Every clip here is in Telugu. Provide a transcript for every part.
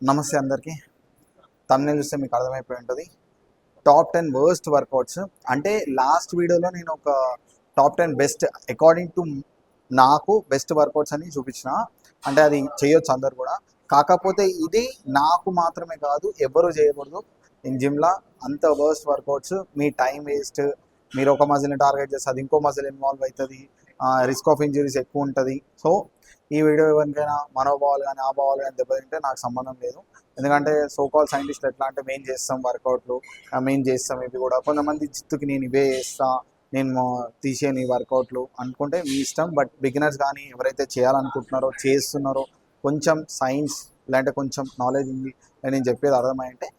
నమస్తే అందరికీ. థంబ్‌నెయిల్ చూస్తే మీకు అర్థమైపోయి ఉంటుంది. టాప్ 10 వర్స్ట్ వర్కౌట్స్ అంటే లాస్ట్ వీడియోలో నేను ఒక టాప్ 10 బెస్ట్ అకార్డింగ్ టు నాకు బెస్ట్ వర్కౌట్స్ అని చూపించిన. అంటే అది చేయొచ్చు అందరు కూడా. కాకపోతే ఇది నాకు మాత్రమే కాదు, ఎవరు చేయకూడదు. నేను జిమ్లా అంత వర్స్ట్ వర్కౌట్స్. మీ టైం వేస్ట్, మీరు ఒక మజిల్ని టార్గెట్ చేస్తే అది ఇంకో మజిల్ ఇన్వాల్వ్ అవుతుంది, రిస్క్ ఆఫ్ ఇంజరీస్ ఎక్కువ ఉంటుంది. సో ఈ వీడియో ఎవరికైనా మనోభావాలు కానీ ఆభావాలు కానీ దెబ్బతింటే నాకు సంబంధం లేదు. ఎందుకంటే సోకాల్ సైంటిస్టులు ఎట్లా అంటే మేము చేస్తాం వర్కౌట్లు, మేము చేస్తాం ఇవి కూడా. కొంతమంది చిత్తుకి నేను ఇవే చేస్తా, నేను తీసేయను ఈ వర్కౌట్లు అనుకుంటే మీ ఇష్టం. బట్ బిగినర్స్ కానీ ఎవరైతే చేయాలనుకుంటున్నారో చేస్తున్నారో కొంచెం సైన్స్ లేదంటే కొంచెం నాలెడ్జ్ ఉంది నేను చెప్పేది అర్థమైంటే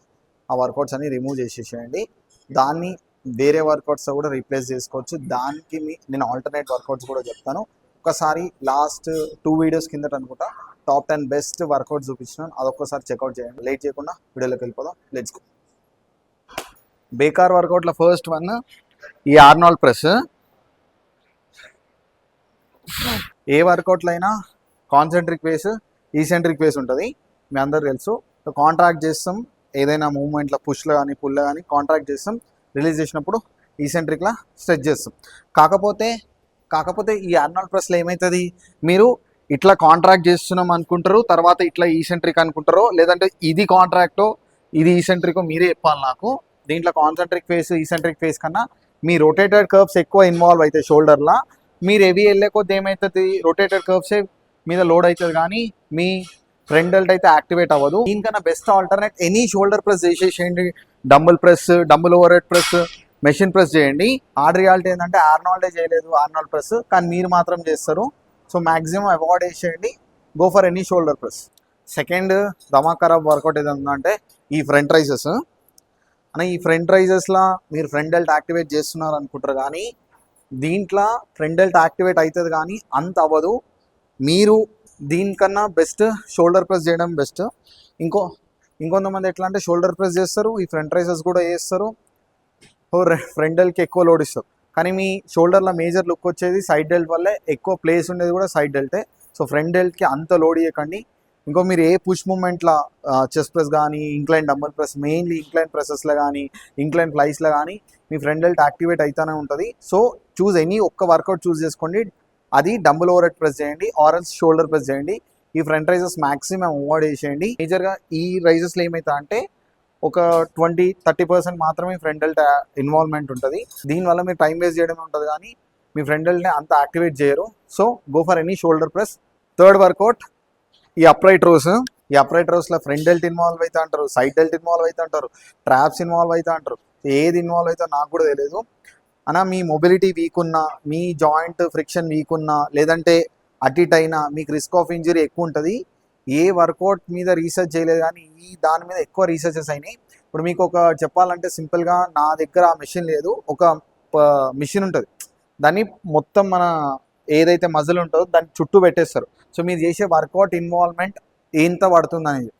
ఆ వర్కౌట్స్ అన్ని రిమూవ్ చేసేసేయండి. దాన్ని వేరే వర్కౌట్స్తో కూడా రీప్లేస్ చేసుకోవచ్చు. దానికి నేను ఆల్టర్నేట్ వర్కౌట్స్ కూడా చెప్తాను. ఒకసారి లాస్ట్ 2 వీడియోస్ కిందట అనుకుంటా టాప్ 10 బెస్ట్ వర్కౌట్స్ చూపించినాను, అదొక్కసారి చెక్అవుట్ చేయండి. లేట్ చేయకుండా వీడియోలోకి వెళ్ళిపోదాం. Let's go. బేకార్ వర్కౌట్లో ఫస్ట్ వన్ ఈ ఆర్నాల్డ్ ప్రెస్. ఏ వర్కౌట్లో అయినా కాన్సెంట్రిక్ వేస్ ఈసెంట్రిక్ వేస్ ఉంటుంది, మీ అందరు తెలుసు. కాంట్రాక్ట్ చేస్తాం ఏదైనా మూవ్మెంట్లో, పుష్లో కానీ పుల్లో కానీ కాంట్రాక్ట్ చేస్తాం, రిలీజ్ చేసినప్పుడు ఈసెంట్రిక్లా స్ట్రెచ్ చేస్తాం. కాకపోతే ఈ ఆర్నాల్డ్ ప్రెస్లో ఏమవుతుంది, మీరు ఇట్లా కాంట్రాక్ట్ చేస్తున్నాం అనుకుంటారు, తర్వాత ఇట్లా ఈసెంట్రిక్ అనుకుంటారో, లేదంటే ఇది కాంట్రాక్టో ఇది ఈసెంట్రికో మీరే చెప్పాలి నాకు. దీంట్లో కాన్సెంట్రిక్ ఫేస్ ఈసెంట్రిక్ ఫేస్ కన్నా మీ రొటేటెడ్ కర్వ్స్ ఎక్కువ ఇన్వాల్వ్ అవుతాయి షోల్డర్లో. మీరు హెవీ వెళ్ళే కొద్ది ఏమవుతుంది, రొటేటెడ్ కర్వ్సే మీద లోడ్ అవుతుంది కానీ మీ ఫ్రంట్ డెల్ట్ అయితే యాక్టివేట్ అవ్వదు. దీనికన్నా best alternate any shoulder press చేసేసేయండి. Dumbbell press, dumbbell overhead press, machine press చేయండి. ఆర్డ్ రియాలిటీ ఏంటంటే ఆర్నాల్డే చేయలేదు ఆర్నాల్డ్ ప్రెస్, కానీ మీరు మాత్రం చేస్తారు. సో మ్యాక్సిమం అవాయిడ్ చేసేయండి. Go for any shoulder press. Second దమా ఖరాబ్ వర్కౌట్ ఏదంటే ఈ ఫ్రంట్ రైజెస్. అని ఈ ఫ్రంట్ రైజెస్లో మీరు ఫ్రంట్ డెల్ట్ యాక్టివేట్ చేస్తున్నారు అనుకుంటారు, కానీ దీంట్లో ఫ్రంట్ డెల్ట్ యాక్టివేట్ అవుతుంది కానీ అంత అవ్వదు. మీరు దీనికన్నా బెస్ట్ షోల్డర్ ప్రెస్ చేయడం బెస్ట్. ఇంకొంతమంది ఎట్లా అంటే షోల్డర్ ప్రెస్ చేస్తారు, ఈ ఫ్రంట్ రైజెస్ కూడా చేస్తారు, ఫ్రంట్ డెల్ట్కి ఎక్కువ లోడ్ ఇస్తారు. కానీ మీ షోల్డర్లో మేజర్ లుక్ వచ్చేది సైడ్ డెల్ట్ వల్లే, ఎక్కువ ప్లేస్ ఉండేది కూడా సైడ్ డెల్టే. సో ఫ్రంట్ డెల్ట్కి అంత లోడ్ ఇవ్వకండి. మీరు ఏ పుష్ మూమెంట్లో చెస్ట్ ప్రెస్ కానీ incline dumbbell press, mainly incline ప్రెసెస్లో కానీ ఇంక్లైన్ ఫ్లైస్లో కానీ మీ ఫ్రంట్ డెల్ట్ యాక్టివేట్ అవుతూనే ఉంటుంది. సో చూస్ ఎనీ ఒక్క వర్కౌట్ చూస్ చేసుకోండి. అది డంబుల్ ఓవర్ హెడ్ ప్రెస్ చేయండి, ఆర్ఎల్స్ షోల్డర్ ప్రెస్ చేయండి. ఈ ఫ్రంట్ రైజెస్ మ్యాక్సిమం అవాయిడ్ చేసేయండి. మేజర్గా ఈ రైజెస్లో ఏమవుతా అంటే ఒక 20-30% మాత్రమే ఫ్రంట్ డెల్ట్ ఇన్వాల్వ్మెంట్ ఉంటుంది. దీనివల్ల మీరు టైం వేస్ట్ చేయడమే ఉంటుంది కానీ మీ ఫ్రంట్ డెల్ట్ని అంత యాక్టివేట్ చేయరు. So go for any shoulder press. Third workout ఈ అప్రైట్ రోస్. ఈ అప్రైట్ రోస్లో ఫ్రంట్ డెల్ట్ ఇన్వాల్వ్ అవుతా అంటారు, సైడ్ డెల్ట్ ఇన్వాల్వ్ అవుతా అంటారు, ట్రాప్స్ ఇన్వాల్వ్ అవుతా అంటారు. ఏది ఇన్వాల్వ్ అవుతా నాకు కూడా తెలియదు. అన్నా మీ మొబిలిటీ వీక్ ఉన్నా, మీ జాయింట్ ఫ్రిక్షన్ వీక్ ఉన్నా, లేదంటే అటు ఇటు అయినా మీకు రిస్క్ ఆఫ్ ఇంజరీ ఎక్కువ ఉంటుంది. ఏ వర్కౌట్ మీద రీసెర్చ్ చేయలేదు కానీ ఈ దాని మీద ఎక్కువ రీసెర్చెస్ అయినాయి. ఇప్పుడు మీకు ఒక చెప్పాలంటే సింపుల్గా నా దగ్గర ఆ మెషిన్ లేదు, ఒక మిషన్ ఉంటుంది, దాన్ని మొత్తం మన ఏదైతే మజిల్ ఉంటుందో దాన్ని చుట్టూ పెట్టేస్తారు. సో మీరు చేసే వర్కౌట్ ఇన్వాల్వ్మెంట్ ఎంత పడుతుంది అనేది.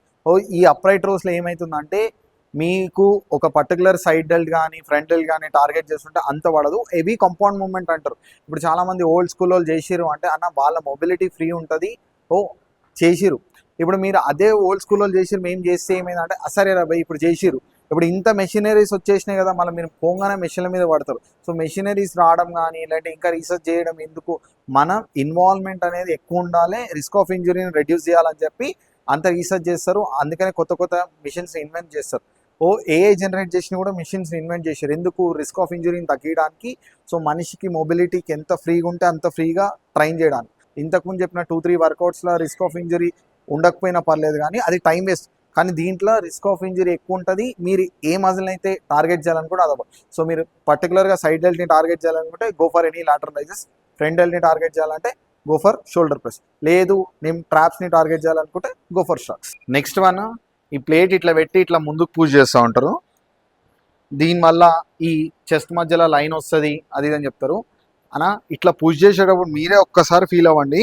ఈ అప్రైట్ రోస్లో ఏమవుతుందంటే మీకు ఒక పర్టికులర్ సైడ్ డెల్ట్ కానీ ఫ్రంట్ డెల్ట్ కానీ టార్గెట్ చేస్తుంటే అంత పడదు. హెవీ కంపౌండ్ మూవ్మెంట్ అంటారు. ఇప్పుడు చాలామంది ఓల్డ్ స్కూల్ వాళ్ళు చేసిరు అంటే అన్న వాళ్ళ మొబిలిటీ ఫ్రీ ఉంటుంది, చేసిరు. ఇప్పుడు మీరు అదే ఓల్డ్ స్కూల్ వాళ్ళు చేసిరు, మేము చేస్తే ఏమైందంటే సరే రా భయ్ ఇప్పుడు చేసిరు, ఇప్పుడు ఇంత మెషినరీస్ వచ్చేసినాయి కదా, మళ్ళీ మీరు పోగానే మెషిన్ల మీద పడతారు. సో మెషినరీస్ రావడం కానీ లేదంటే ఇంకా రీసెర్చ్ చేయడం ఎందుకు, మన ఇన్వాల్వ్మెంట్ అనేది ఎక్కువ ఉండాలి, రిస్క్ ఆఫ్ ఇంజరీని రెడ్యూస్ చేయాలని చెప్పి అంత రీసెర్చ్ చేస్తారు. అందుకనే కొత్త మిషన్స్ ఇన్వెంట్ చేస్తారు. ఏఐ జనరేట్ చేసిన కూడా మిషన్స్ ఇన్వెంట్ చేశారు. ఎందుకు, రిస్క్ ఆఫ్ ఇంజరీని తగ్గించడానికి. సో మనిషికి మొబిలిటీకి ఎంత ఫ్రీగా ఉంటే అంత ఫ్రీగా ట్రైన్ చేయడానికి. ఇంతకుముందు చెప్పిన 2-3 వర్కౌట్స్లో రిస్క్ ఆఫ్ ఇంజరీ ఉండకపోయినా పర్లేదు కానీ అది టైం వేస్ట్. కానీ దీంట్లో రిస్క్ ఆఫ్ ఇంజరీ ఎక్కువ ఉంటుంది. మీరు ఏ మజిల్ని అయితే టార్గెట్ చేయాలనుకుంటే అదొక. సో మీరు పర్టికులర్గా సైడ్ డెల్ట్ని టార్గెట్ చేయాలనుకుంటే go for any lateral raises. Front డెల్ట్ని టార్గెట్ చేయాలంటే గో ఫర్ షోల్డర్ ప్రెస్. లేదు నేను ట్రాప్స్ని టార్గెట్ చేయాలనుకుంటే go for shrugs. Next one ఈ ప్లేట్ ఇట్లా పెట్టి ఇట్లా ముందుకు పుష్ చేస్తూ ఉంటారు. దీనివల్ల ఈ చెస్ట్ మధ్యలో లైన్ వస్తుంది అది అని చెప్తారు. అలా ఇట్లా పుష్ చేసేటప్పుడు మీరే ఒక్కసారి ఫీల్ అవ్వండి,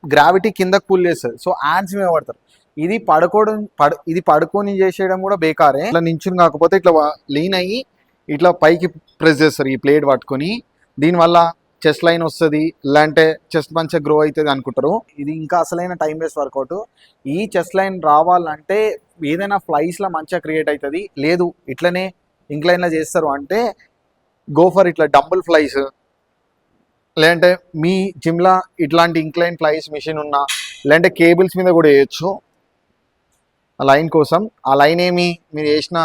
గ్రావిటీ కిందకు పుల్ చేస్తుంది. సో హ్యాండ్స్ మీద పడతారు. ఇది పడుకొని చేసేయడం కూడా బేకారే. ఇట్లా నించుని కాకపోతే ఇట్లా లీన్ అయ్యి ఇట్లా పైకి ప్రెస్ చేస్తారు ఈ ప్లేట్ పట్టుకొని. దీనివల్ల చెస్ట్ లైన్ వస్తుంది, లేదంటే చెస్ట్ మంచిగా గ్రో అవుతుంది అనుకుంటారు. ఇది ఇంకా అసలైన టైం వేస్ట్ వర్కౌట్. ఈ చెస్ట్ లైన్ రావాలంటే ఏదైనా ఫ్లైస్లో మంచిగా క్రియేట్ అవుతుంది. లేదు ఇట్లనే ఇంక్లైన్లో చేస్తారు అంటే గో ఫర్ ఇట్లా డంబుల్ ఫ్లైస్, లేదంటే మీ జిమ్లా ఇట్లాంటి ఇంక్లైన్ ఫ్లైస్ మిషన్ ఉన్నా, లేదంటే కేబుల్స్ మీద కూడా వేయచ్చు ఆ లైన్ కోసం. ఆ లైన్ ఏమి మీరు వేసిన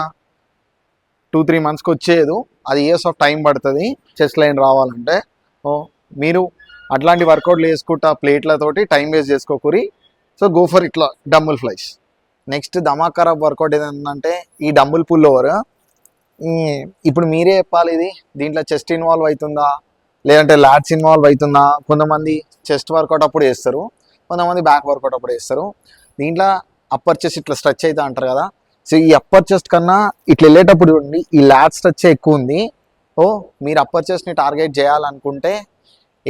2-3 మంత్స్కి వచ్చేది, అది ఇయర్స్ ఆఫ్ టైం పడుతుంది చెస్ట్ లైన్ రావాలంటే. ఓ మీరు అట్లాంటి వర్కౌట్లు వేసుకుంటా ప్లేట్లతోటి టైం వేస్ట్ చేసుకోకూరి. సో గో ఫర్ ఇట్లా డంబుల్ ఫ్లైస్. నెక్స్ట్ ధమాక్ ఖరాబ్ వర్కౌట్ ఏదంటే ఈ డంబుల్ పుల్ ఓవర్. ఇప్పుడు మీరే చెప్పాలి, ఇది దీంట్లో చెస్ట్ ఇన్వాల్వ్ అవుతుందా లేదంటే లాట్స్ ఇన్వాల్వ్ అవుతుందా. కొంతమంది చెస్ట్ వర్కౌట్ అప్పుడు చేస్తారు, కొంతమంది బ్యాక్ వర్కౌట్ అప్పుడు చేస్తారు. దీంట్లో అప్పర్ చెస్ట్ ఇట్లా స్ట్రెచ్ అవుతా అంటారు కదా. సో ఈ అప్పర్ చెస్ట్ కన్నా ఇట్లా వెళ్ళేటప్పుడు చూడండి ఈ లాట్ స్ట్రెచ్ ఎక్కువ ఉంది. ఓ మీరు అప్పర్ చెస్ట్ని టార్గెట్ చేయాలనుకుంటే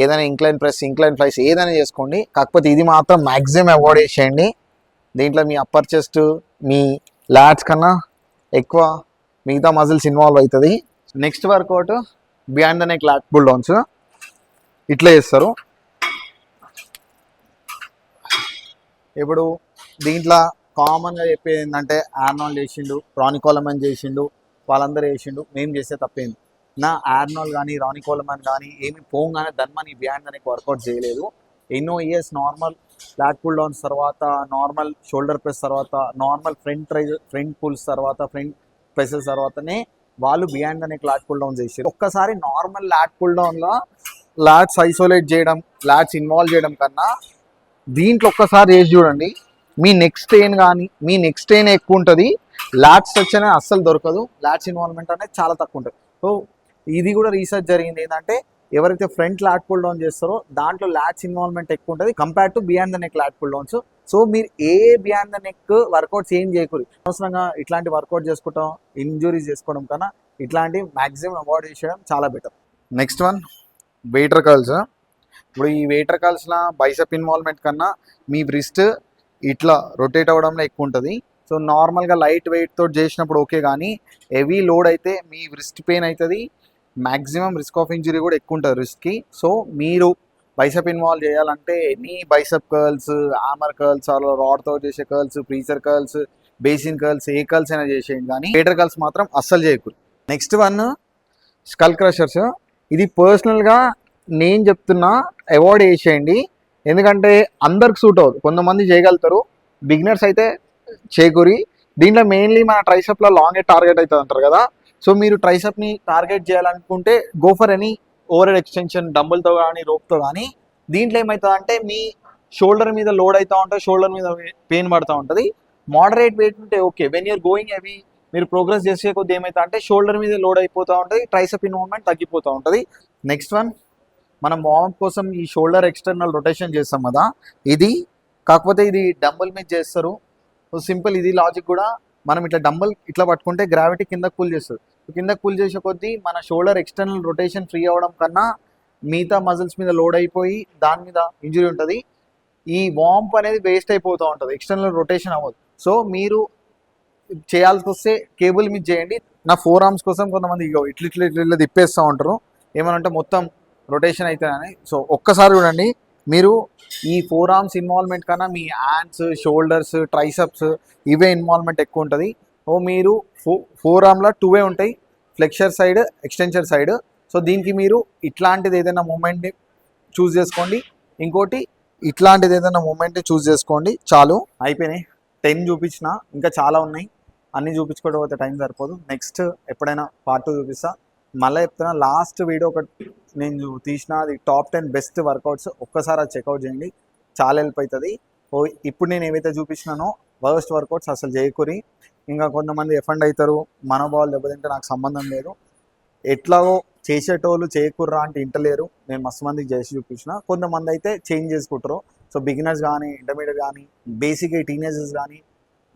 ఏదైనా ఇంక్లైన్ ప్రెస్, ఇంక్లైన్ ఫ్లైస్ ఏదైనా చేసుకోండి. కాకపోతే ఇది మాత్రం మ్యాక్సిమం అవాయిడ్ చేసేయండి. దీంట్లో మీ అప్పర్ చెస్ట్, మీ లాట్స్ కన్నా ఎక్కువ మిగతా మజిల్స్ ఇన్వాల్వ్ అవుతుంది. Next workout beyond the neck lat pull downs. ఇట్లా చేస్తారు. ఇప్పుడు దీంట్లో కామన్గా చెప్పేది ఏంటంటే ఆర్నాల్డ్ చేసిండు, రానీ కోలమన్ చేసిండు, వాళ్ళందరూ చేసిండు, మేము చేస్తే తప్పేంది. నా ఆర్నాల్డ్ కానీ రానీ కోలమన్ కానీ ఏమి పోగానే ధన్మని బియాండ్ నెక్ వర్కౌట్ చేయలేదు. ఎన్నో years normal lat pull downs తర్వాత, నార్మల్ షోల్డర్ ప్రెస్ తర్వాత, నార్మల్ ఫ్రంట్ పుల్స్ తర్వాత, ఫ్రంట్ ప్రెసెస్ తర్వాతనే వాళ్ళు beyond the neck lat pull down చేసారు. ఒక్కసారి నార్మల్ లాట్ పుల్ డౌన్లో లాట్స్ ఐసోలేట్ చేయడం, లాట్స్ ఇన్వాల్వ్ చేయడం కన్నా దీంట్లో ఒక్కసారి చేసి చూడండి. మీ నెక్స్ట్ స్ట్రెయిన్ కానీ మీ నెక్స్ట్ స్ట్రెయిన్ ఎక్కువ ఉంటుంది, లాట్స్ స్ట్రెచ్ అనేది అస్సలు దొరకదు, లాట్స్ ఇన్వాల్వ్మెంట్ అనేది చాలా తక్కువ ఉంటుంది. సో ఇది కూడా రీసెర్చ్ జరిగింది ఏంటంటే ఎవరైతే ఫ్రంట్ లాట్ పుల్ డౌన్ చేస్తారో దాంట్లో లాట్స్ ఇన్వాల్వ్మెంట్ ఎక్కువ ఉంటుంది compare to beyond the neck lat pull downs. So మీరు ఏ బియాండ్ ద నెక్ వర్కౌట్స్ ఏం చేయకూడదు. అనవసరంగా ఇట్లాంటి వర్కౌట్ చేసుకుంటాం, ఇంజురీస్ చేసుకోవడం కన్నా ఇట్లాంటి మ్యాక్సిమం అవాయిడ్ చేయడం చాలా better. Next one waiter curls. ఇప్పుడు ఈ వెయిటర్ కర్ల్స్లో బైసెప్ ఇన్వాల్వ్మెంట్ కన్నా మీ రిస్ట్ ఇట్లా రొటేట్ అవ్వడంలో ఎక్కువ ఉంటుంది. సో నార్మల్గా లైట్ వెయిట్ తోటి చేసినప్పుడు ఓకే, కానీ హెవీ లోడ్ అయితే మీ రిస్ట్ పెయిన్ అవుతుంది, మ్యాక్సిమం రిస్క్ ఆఫ్ ఇంజరీ కూడా ఎక్కువ ఉంటుంది రిస్క్కి. సో మీరు బైసెప్ ఇన్వాల్వ్ చేయాలంటే any bicep curls, hammer curls, రాడ్తో చేసే curls, preacher curls, Bayesian curls, ఏ కర్ల్స్ అయినా చేసేయండి, కానీ వెయిటర్ కర్ల్స్ మాత్రం అస్సలు చేయకూడదు. Next one skull crushers. ఇది పర్సనల్గా నేను చెప్తున్నా అవాయిడ్ చేసేయండి, ఎందుకంటే అందరికి సూట్ అవ్వదు. కొంతమంది చేయగలుగుతారు, బిగినర్స్ అయితే చేయకూరి. దీంట్లో మెయిన్లీ మన ట్రైసెప్లో లాంగ్ హెడ్ టార్గెట్ అవుతుంది అంటారు కదా. సో మీరు ట్రైసెప్ని టార్గెట్ చేయాలనుకుంటే go for any overhead extension, డంబుల్తో కానీ రోప్తో కానీ. దీంట్లో ఏమవుతుంది అంటే మీ షోల్డర్ మీద లోడ్ అవుతూ ఉంటుంది, షోల్డర్ మీద పెయిన్ పడుతూ ఉంటుంది. మోడరేట్ వెయిట్ ఉంటే okay, when you're going heavy మీరు ప్రోగ్రెస్ చేసే కొద్ది ఏమవుతా అంటే షోల్డర్ మీద లోడ్ అయిపోతూ ఉంటుంది, ట్రైసెప్ ఇన్వాల్వ్మెంట్ తగ్గిపోతూ ఉంటుంది. నెక్స్ట్ వన్ మనం వార్మప్ కోసం ఈ షోల్డర్ ఎక్స్టర్నల్ రొటేషన్ చేస్తాం కదా, ఇది కాకపోతే ఇది డంబుల్ మీద చేస్తారు. సో సింపుల్, ఇది లాజిక్ కూడా. మనం ఇట్లా డంబుల్ ఇట్లా పట్టుకుంటే గ్రావిటీ కిందకు పుల్ చేస్తుంది. కిందకు పుల్ చేసే కొద్దీ మన షోల్డర్ ఎక్స్టర్నల్ రొటేషన్ ఫ్రీ అవ్వడం కన్నా మిగతా మజిల్స్ మీద లోడ్ అయిపోయి దాని మీద ఇంజరీ ఉంటుంది. ఈ వార్మప్ అనేది వేస్ట్ అయిపోతూ ఉంటుంది, ఎక్స్టర్నల్ రొటేషన్ అవ్వదు. సో మీరు చేయాల్సి వస్తే కేబుల్ మీద చేయండి. నా 4 ఆర్మ్స్ కోసం కొంతమంది ఇట్లా ఇట్లా ఇట్లా ఇట్లా తిప్పేస్తూ ఉంటారు, ఏమనంటే మొత్తం రొటేషన్ అవుతుందని. సో ఒక్కసారి చూడండి, మీరు ఈ 4 ఆర్మ్స్ ఇన్వాల్వ్మెంట్ కన్నా మీ హ్యాండ్స్, షోల్డర్స్, ట్రైసెప్స్ ఇవే ఇన్వాల్వ్మెంట్ ఎక్కువ ఉంటుంది. ఓ మీరు 4 ఆర్మ్లో 2 ఉంటాయి, flexure side, extension side. So దీనికి మీరు ఇట్లాంటిది ఏదైనా మూమెంట్ని చూస్ చేసుకోండి, ఇంకోటి ఇట్లాంటిది ఏదైనా మూమెంట్ని చూస్ చేసుకోండి. చాలు, అయిపోయినాయి. 10 చూపించిన, ఇంకా చాలా ఉన్నాయి, అన్నీ చూపించుకోవడం అయితే టైం సరిపోదు. నెక్స్ట్ ఎప్పుడైనా పార్ట్ 2 చూపిస్తా. మళ్ళీ చెప్తున్నా, లాస్ట్ వీడియో ఒకటి నేను తీసిన, అది టాప్ 10 బెస్ట్ వర్కౌట్స్, ఒక్కసారి అది చెక్అవుట్ చేయండి, చాలా హెల్ప్ అవుతుంది. ఇప్పుడు నేను ఏవైతే చూపించినానో వర్స్ట్ వర్కౌట్స్ అసలు చేయకూరి. ఇంకా కొంతమంది ఎఫెండ్ అవుతారు, మనోభావాలు దెబ్బతింటే నాకు సంబంధం లేదు, ఎట్లాగో చేసేటోళ్ళు చేయకుర్రా అంటే ఇంటలేరు. నేను మస్తు మందికి చేసి చూపించిన, కొంతమంది అయితే చేంజ్ చేసుకుంటారు. సో బిగినర్స్ కానీ, ఇంటర్మీడియట్ కానీ, బేసిక్గా టీనేజర్స్ కానీ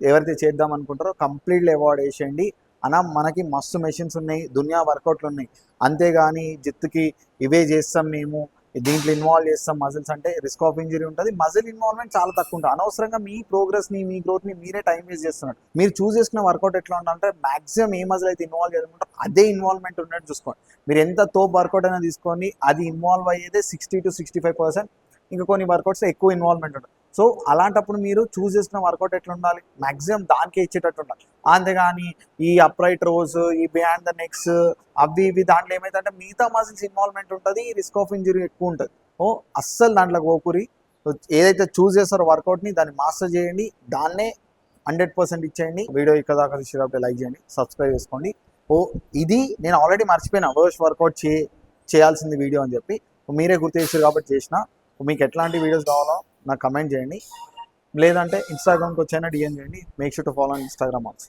ఎవరైతే చేద్దాం అనుకుంటారో కంప్లీట్లీ అవాయిడ్ చేసేయండి. అన్న మనకి మస్తు మెషిన్స్ ఉన్నాయి, దునియా వర్కౌట్లు ఉన్నాయి, అంతేగాని జిత్తుకి ఇవే చేస్తాం మేము, దీంట్లో ఇన్వాల్వ్ చేస్తాం మజిల్స్ అంటే రిస్క్ ఆఫ్ ఇంజరీ ఉంటుంది. మజిల్ ఇన్వాల్వ్మెంట్ చాలా తక్కువ ఉంటుంది. అనవసరంగా మీ ప్రోగ్రెస్ని మీ గ్రోత్ని మీరే టైం వేస్ట్ చేస్తున్నారు. మీరు చూస్ చేసుకున్న వర్కౌట్ ఎట్లా ఉండాలంటే మాక్సిమం ఏ మజిల్ అయితే ఇన్వాల్వ్ చేయాలనుకుంటారో అదే ఇన్వాల్వ్మెంట్ ఉన్నట్టు చూసుకోండి. మీరు ఎంత తోపు వర్కౌట్ అయినా తీసుకోండి, అది ఇన్వాల్వ్ అయ్యేదే 60 to 65%. ఇంకా కొన్ని వర్కౌట్స్ ఎక్కువ ఇన్వాల్వ్మెంట్ ఉంటుంది. సో అలాంటప్పుడు మీరు చూస్ చేసుకున్న వర్కౌట్ ఎట్లా ఉండాలి, మాక్సిమం దానికే ఇచ్చేటట్టు ఉండాలి. అంతేగాని ఈ అప్రైట్ రోస్, ఈ బియాండ్ ద నెక్స్ అవి ఇవి దాంట్లో ఏమైందంటే మిగతా మజిల్స్ ఇన్వాల్వ్మెంట్ ఉంటుంది, రిస్క్ ఆఫ్ ఇంజరీ ఎక్కువ ఉంటుంది. ఓ అస్సలు దాంట్లో గోకురి. ఏదైతే చూస్ చేస్తారో వర్కౌట్ని దాన్ని మాస్టర్ చేయండి, దాన్నే 100% ఇచ్చేయండి. వీడియో ఇక్కడ దాకా తీసుకురాబట్టి లైక్ చేయండి, సబ్స్క్రైబ్ చేసుకోండి. ఓ ఇది నేను ఆల్రెడీ మర్చిపోయినా వర్స్ట్ వర్కౌట్ చేయాల్సింది వీడియో అని చెప్పి, మీరే గుర్తు చేశారు కాబట్టి చేసిన. మీకు ఎట్లాంటి వీడియోస్ కావాలో నాకు కమెంట్ చేయండి, లేదంటే ఇన్స్టాగ్రామ్కి వచ్చైనా డిఎం చేయండి. Make sure to follow on Instagram also.